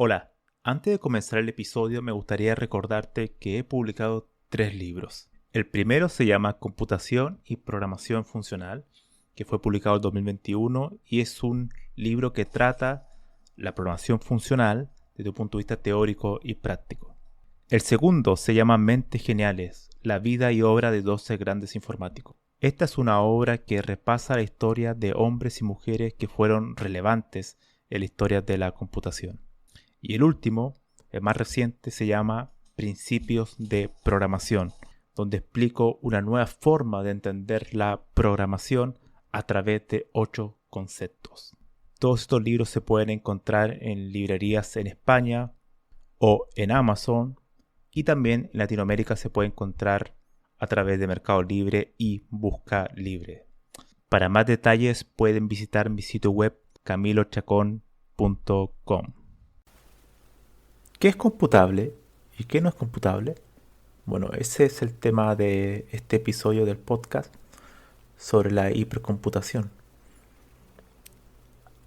Hola, antes de comenzar el episodio me gustaría recordarte que he publicado 3 libros. El primero se llama Computación y Programación Funcional, que fue publicado en 2021 y es un libro que trata la programación funcional desde un punto de vista teórico y práctico. El segundo se llama Mentes Geniales, la vida y obra de 12 grandes informáticos. Esta es una obra que repasa la historia de hombres y mujeres que fueron relevantes en la historia de la computación. Y el último, el más reciente, se llama Principios de Programación, donde explico una nueva forma de entender la programación a través de 8 conceptos. Todos estos libros se pueden encontrar en librerías en España o en Amazon, y también en Latinoamérica se puede encontrar a través de Mercado Libre y Busca Libre. Para más detalles pueden visitar mi sitio web camilochacon.com. ¿Qué es computable y qué no es computable? Bueno, ese es el tema de este episodio del podcast sobre la hipercomputación.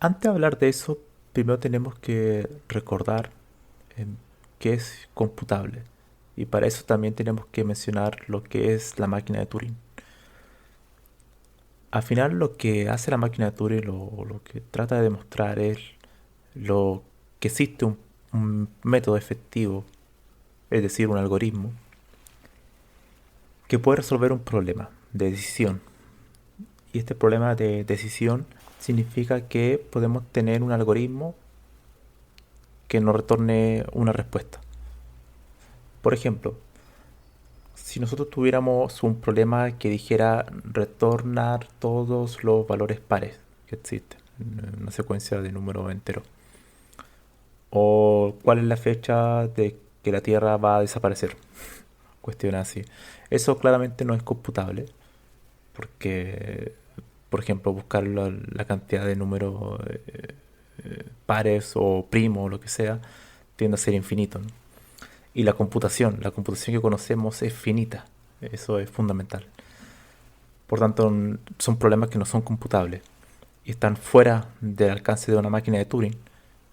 Antes de hablar de eso, primero tenemos que recordar qué es computable. Y para eso también tenemos que mencionar lo que es la máquina de Turing. Al final lo que hace la máquina de Turing, lo que trata de demostrar es lo que existe un método efectivo, es decir, un algoritmo, que puede resolver un problema de decisión. Y este problema de decisión significa que podemos tener un algoritmo que nos retorne una respuesta. Por ejemplo, si nosotros tuviéramos un problema que dijera retornar todos los valores pares que existen en una secuencia de números enteros, o cuál es la fecha de que la Tierra va a desaparecer, cuestiones así. Eso claramente no es computable, porque, por ejemplo, buscar la cantidad de números pares o primos o lo que sea, tiende a ser infinito, ¿no? Y la computación que conocemos es finita, eso es fundamental. Por tanto, son problemas que no son computables y están fuera del alcance de una máquina de Turing,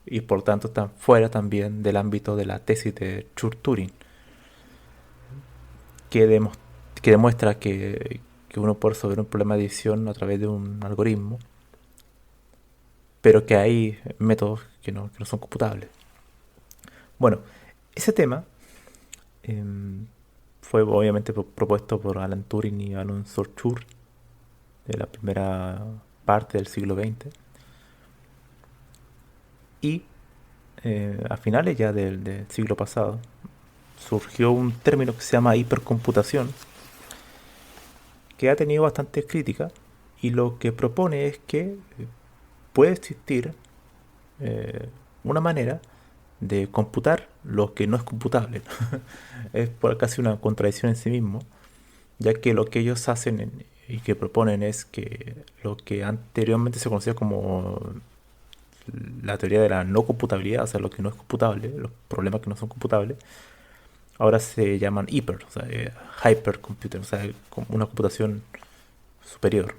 y por tanto están fuera también del ámbito de la tesis de Church-Turing, que, demo- que demuestra que uno puede resolver un problema de decisión a través de un algoritmo, pero que hay métodos que no son computables. Bueno, ese tema em, fue obviamente propuesto por Alan Turing y Alan Sortur de la primera parte del siglo XX, y a finales ya del siglo pasado surgió un término que se llama hipercomputación, que ha tenido bastantes críticas, y lo que propone es que puede existir eh, una manera de computar lo que no es computable. Es casi una contradicción en sí mismo, ya que lo que ellos hacen y que proponen es que lo que anteriormente se conocía como la teoría de la no computabilidad, o sea, lo que no es computable, los problemas que no son computables, ahora se llaman hiper, o sea, hypercomputer, o sea, como una computación superior.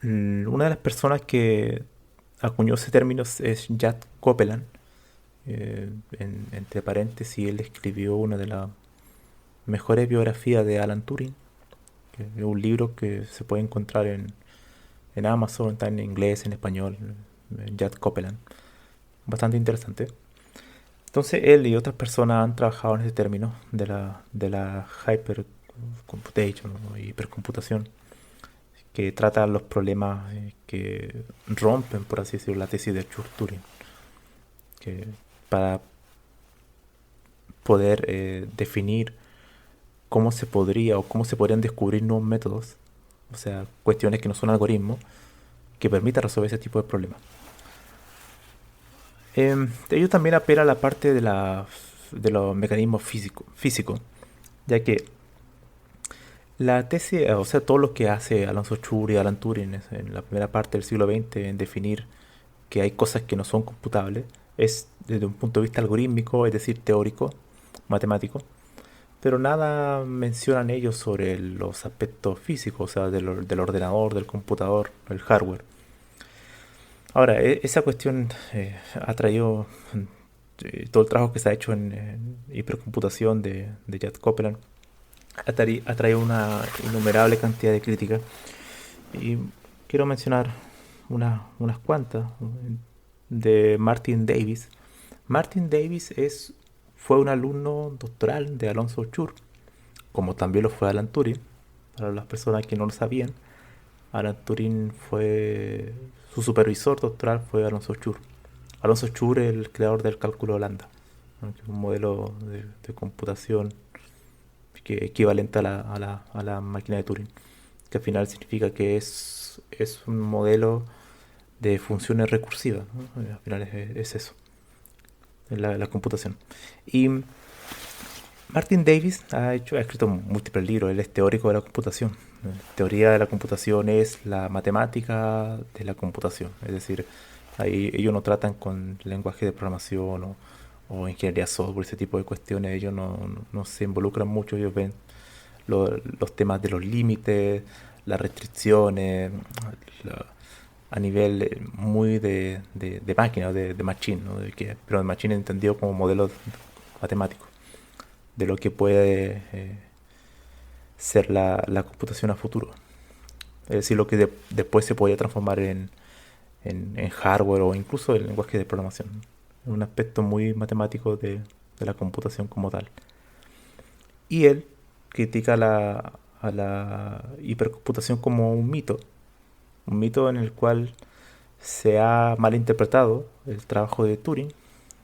Una de las personas que acuñó ese término es Jack Copeland. Entre paréntesis, él escribió una de las mejores biografías de Alan Turing, que es un libro que se puede encontrar en Amazon, está en inglés, en español, Jack Copeland. Bastante interesante. Entonces él y otras personas han trabajado en ese término de la hypercomputation o hipercomputación, que trata los problemas que rompen, por así decirlo, la tesis de Church-Turing, que para poder definir cómo se podría o cómo se podrían descubrir nuevos métodos, o sea, cuestiones que no son algoritmos, que permitan resolver ese tipo de problemas. Ellos también apelan a la parte de los mecanismos físicos, ya que la tesis, o sea, todo lo que hace Alonso Chur y Alan Turing en la primera parte del siglo XX en definir que hay cosas que no son computables, es desde un punto de vista algorítmico, es decir, teórico, matemático, pero nada mencionan ellos sobre los aspectos físicos, o sea, del ordenador, del computador, el hardware. Ahora, esa cuestión ha traído todo el trabajo que se ha hecho en hipercomputación de Jack Copeland, ha traído una innumerable cantidad de críticas. Y quiero mencionar unas cuantas de Martin Davis. Martin Davis fue un alumno doctoral de Alonso Chur, como también lo fue Alan Turing. Para las personas que no lo sabían, Alan Turing fue su supervisor doctoral fue Alonso Chur. Alonso Chur es el creador del cálculo de Lambda, ¿no? Que es un modelo de computación que equivalente a la máquina de Turing, que al final significa que es un modelo de funciones recursivas, ¿no? Al final es eso, es la computación. Y Martin Davis ha escrito múltiples libros, él es teórico de la computación. Teoría de la computación es la matemática de la computación, es decir, ahí ellos no tratan con lenguaje de programación o ingeniería software, ese tipo de cuestiones, ellos no se involucran mucho, ellos ven los temas de los límites, las restricciones, la- a nivel muy de máquina, de machine, ¿no? Pero de machine entendido como modelo matemático, de lo que puede ser la computación a futuro. Es decir, lo que después se podría transformar en hardware o incluso el lenguaje de programación. Un aspecto muy matemático de la computación como tal. Y él critica a la hipercomputación como un mito en el cual se ha malinterpretado el trabajo de Turing,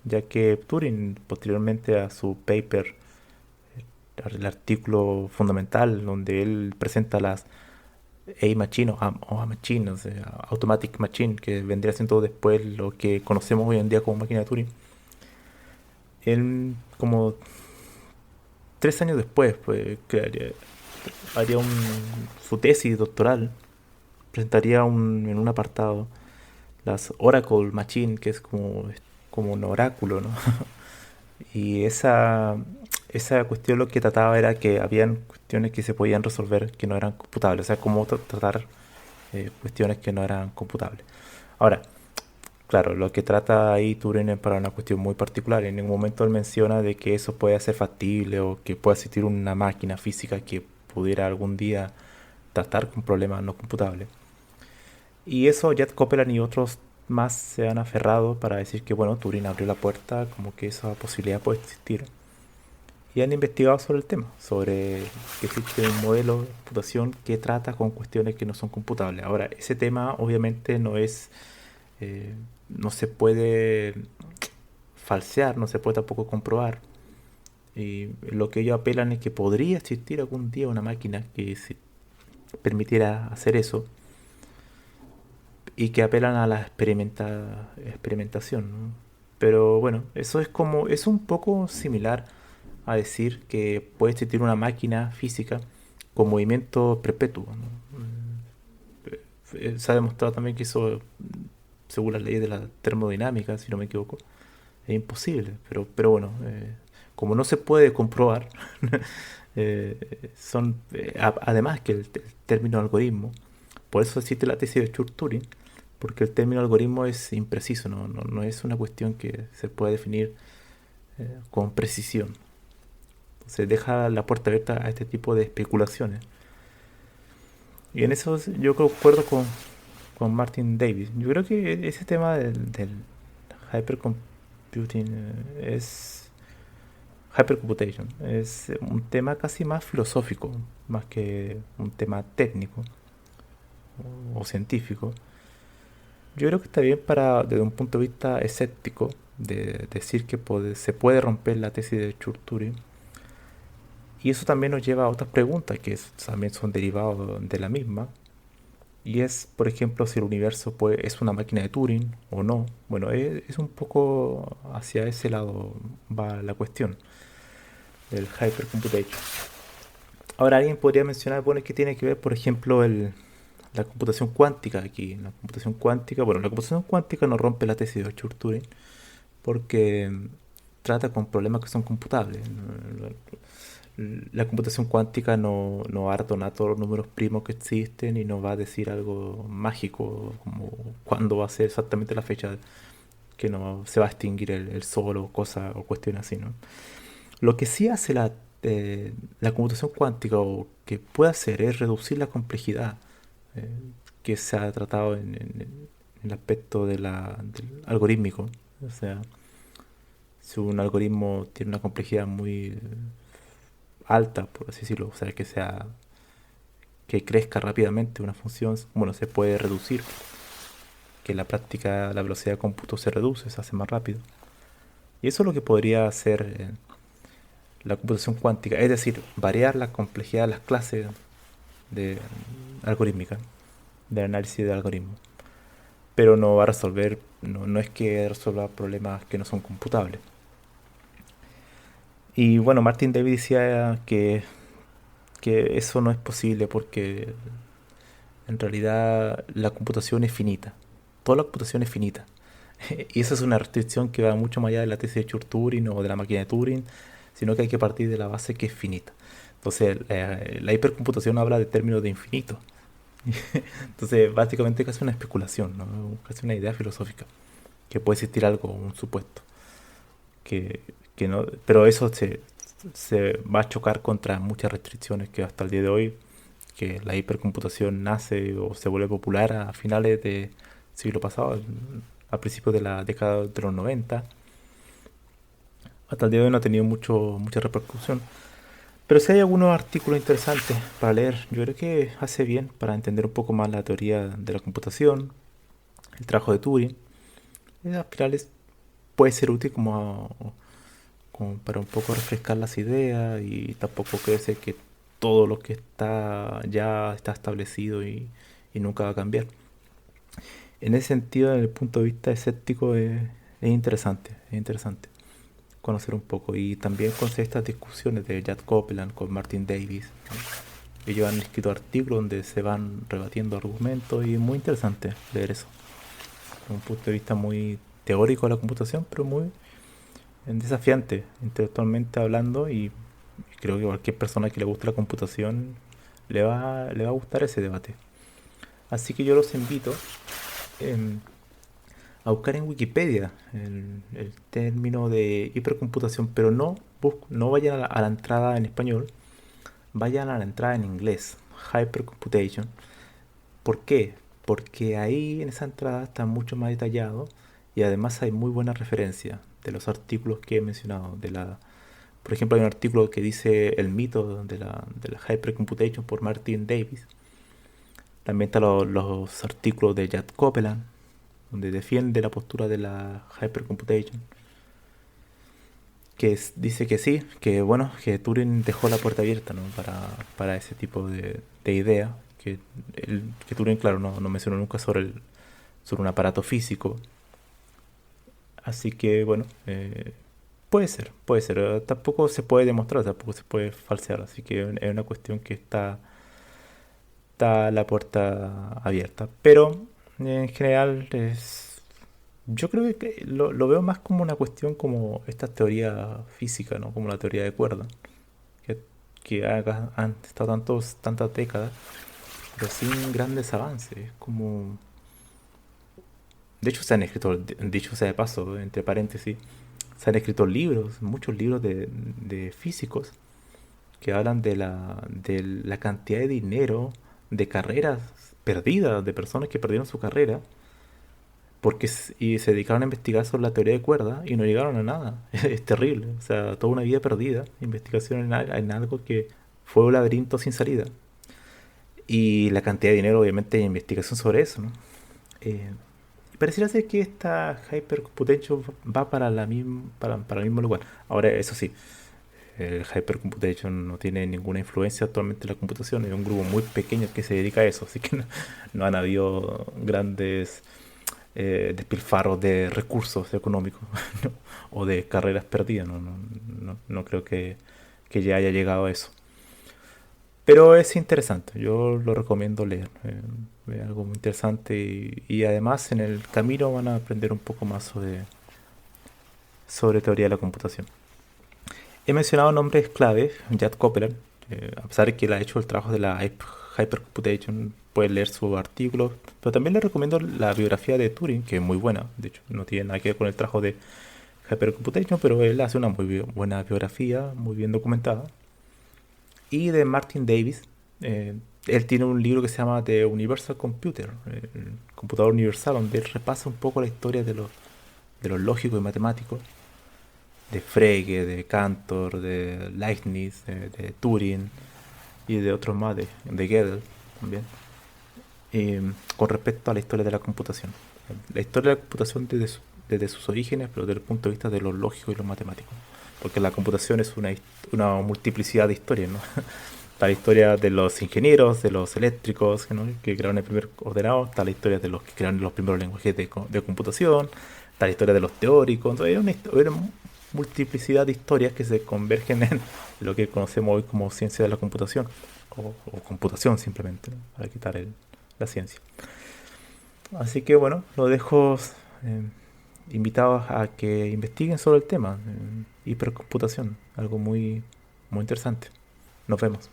ya que Turing, posteriormente a su paper, el artículo fundamental donde él presenta las A-Machine o A-Machine, o sea, Automatic Machine, que vendría siendo después lo que conocemos hoy en día como máquina de Turing, él como 3 años después pues, haría su tesis doctoral, presentaría en un apartado las Oracle Machine, que es como un oráculo, ¿no? Y esa cuestión lo que trataba era que habían cuestiones que se podían resolver que no eran computables, o sea, cómo tratar cuestiones que no eran computables. Ahora, claro, lo que trata ahí Turing es para una cuestión muy particular. En ningún momento él menciona de que eso puede ser factible o que pueda existir una máquina física que pudiera algún día tratar con problemas no computables. Y eso Jack Copeland y otros más se han aferrado para decir que, bueno, Turing abrió la puerta, como que esa posibilidad puede existir. Y han investigado sobre el tema, sobre que existe un modelo de computación que trata con cuestiones que no son computables. Ahora, ese tema obviamente eh, no se puede falsear, no se puede tampoco comprobar. Y lo que ellos apelan es que podría existir algún día una máquina que se permitiera hacer eso y que apelan a la experimentación, ¿no? Pero bueno, eso es un poco similar a decir que puede existir una máquina física con movimiento perpetuo, ¿no? Se ha demostrado también que eso, según las leyes de la termodinámica, si no me equivoco, es imposible. Pero bueno, como no se puede comprobar, además que el término algoritmo, por eso existe la tesis de Church-Turing, porque el término algoritmo es impreciso, no es una cuestión que se pueda definir con precisión. Se deja la puerta abierta a este tipo de especulaciones. Y en eso yo concuerdo con Martin Davis. Yo creo que ese tema del hypercomputing hypercomputation es un tema casi más filosófico, más que un tema técnico o científico. Yo creo que está bien desde un punto de vista escéptico, de decir que se puede romper la tesis de Church-Turing. Y eso también nos lleva a otras preguntas que también son derivados de la misma. Y es, por ejemplo, si el universo es una máquina de Turing o no. Bueno, es un poco hacia ese lado va la cuestión del hypercomputation. Ahora alguien podría mencionar, bueno, ¿qué tiene que ver, por ejemplo, la computación cuántica aquí? La computación cuántica, bueno, la computación cuántica no rompe la tesis de Church-Turing porque trata con problemas que son computables, ¿no? La computación cuántica no va a retornar todos los números primos que existen y nos va a decir algo mágico, como cuándo va a ser exactamente la fecha que no se va a extinguir el sol o cosas o cuestiones así, ¿no? Lo que sí hace la computación cuántica o que puede hacer es reducir la complejidad eh, que se ha tratado en el aspecto del algorítmico. O sea, si un algoritmo tiene una complejidad muy alta, por así decirlo, o sea, que crezca rápidamente una función, bueno, se puede reducir, que en la práctica la velocidad de cómputo se reduce, se hace más rápido. Y eso es lo que podría hacer la computación cuántica, es decir, variar la complejidad de las clases de algorítmica, de análisis de algoritmos. Pero no va a resolver, no es que resuelva problemas que no son computables. Y bueno, Martin David decía que eso no es posible porque en realidad la computación es finita. Toda la computación es finita. Y esa es una restricción que va mucho más allá de la tesis de Church-Turing o de la máquina de Turing, sino que hay que partir de la base que es finita. Entonces, la hipercomputación habla de términos de infinito. Entonces, básicamente es casi una especulación, ¿no? Casi una idea filosófica, que puede existir algo, un supuesto, que, que no, pero eso se va a chocar contra muchas restricciones que hasta el día de hoy, que la hipercomputación nace o se vuelve popular a finales del siglo pasado, a principios de la década de los 90, hasta el día de hoy no ha tenido mucha repercusión. Pero si hay algunos artículos interesantes para leer, yo creo que hace bien para entender un poco más la teoría de la computación, el trabajo de Turing. Al final puede ser útil como para un poco refrescar las ideas y tampoco creerse que todo lo que está ya está establecido y nunca va a cambiar. En ese sentido, desde el punto de vista escéptico, es interesante conocer un poco y también conocer estas discusiones de Jack Copeland con Martin Davis, ¿no? Ellos han escrito artículos donde se van rebatiendo argumentos y es muy interesante leer eso. Desde un punto de vista muy teórico de la computación, pero muy desafiante intelectualmente hablando y creo que cualquier persona que le guste la computación le va a gustar ese debate. Así que yo los invito em, a buscar en Wikipedia el término de hipercomputación, pero no vayan a la entrada en español, vayan a la entrada en inglés, hypercomputation. ¿Por qué? Porque ahí en esa entrada está mucho más detallado y además hay muy buena referencia de los artículos que he mencionado. Por ejemplo, hay un artículo que dice el mito de la hypercomputation por Martin Davis. También están los artículos de Jack Copeland, donde defiende la postura de la hypercomputation, dice que sí, que bueno, que Turing dejó la puerta abierta, ¿no? para ese tipo de idea, que Turing, claro, no mencionó nunca sobre un aparato físico, así que bueno, puede ser, tampoco se puede demostrar, tampoco se puede falsear, así que es una cuestión que está la puerta abierta, pero en general yo creo que lo veo más como una cuestión como esta teoría física, ¿no? Como la teoría de cuerdas, que, han estado tantas décadas, pero sin grandes avances. De hecho, se han escrito, dicho sea de paso, entre paréntesis, se han escrito libros, muchos libros de físicos que hablan de la cantidad de dinero, de carreras perdidas, de personas que perdieron su carrera y se dedicaron a investigar sobre la teoría de cuerdas y no llegaron a nada. Es terrible. O sea, toda una vida perdida, investigación en algo que fue un laberinto sin salida. Y la cantidad de dinero, obviamente, en investigación sobre eso, ¿no? Y pareciera ser que esta hypercomputation va para el mismo lugar. Ahora, eso sí, el hypercomputation no tiene ninguna influencia actualmente en la computación. Es un grupo muy pequeño que se dedica a eso, así que no han habido grandes despilfarros de recursos económicos, ¿no? O de carreras perdidas. No creo que ya haya llegado a eso. Pero es interesante, yo lo recomiendo leer. Es algo muy interesante y además en el camino van a aprender un poco más sobre teoría de la computación. He mencionado nombres claves, Jack Copeland, a pesar de que él ha hecho el trabajo de la Hypercomputation, puedes leer su artículo, pero también le recomiendo la biografía de Turing, que es muy buena, de hecho, no tiene nada que ver con el trabajo de Hypercomputation, pero él hace una muy buena biografía, muy bien documentada. Y de Martin Davis, él tiene un libro que se llama The Universal Computer, el computador universal, donde él repasa un poco la historia de los lógicos y matemáticos, de Frege, de Cantor, de Leibniz, de Turing y de otros más, de Gödel también, con respecto a la historia de la computación. La historia de la computación desde sus orígenes, pero desde el punto de vista de los lógicos y los matemáticos. Porque la computación es una multiplicidad de historias, ¿no? Está la historia de los ingenieros, de los eléctricos, ¿no? Que crearon el primer ordenador, está la historia de los que crearon los primeros lenguajes de computación, está la historia de los teóricos. Entonces, una multiplicidad de historias que se convergen en lo que conocemos hoy como ciencia de la computación, o computación simplemente, ¿no? Para quitar la ciencia. Así que bueno, lo dejo eh, invitados a que investiguen sobre el tema, hipercomputación, algo muy, muy interesante. Nos vemos.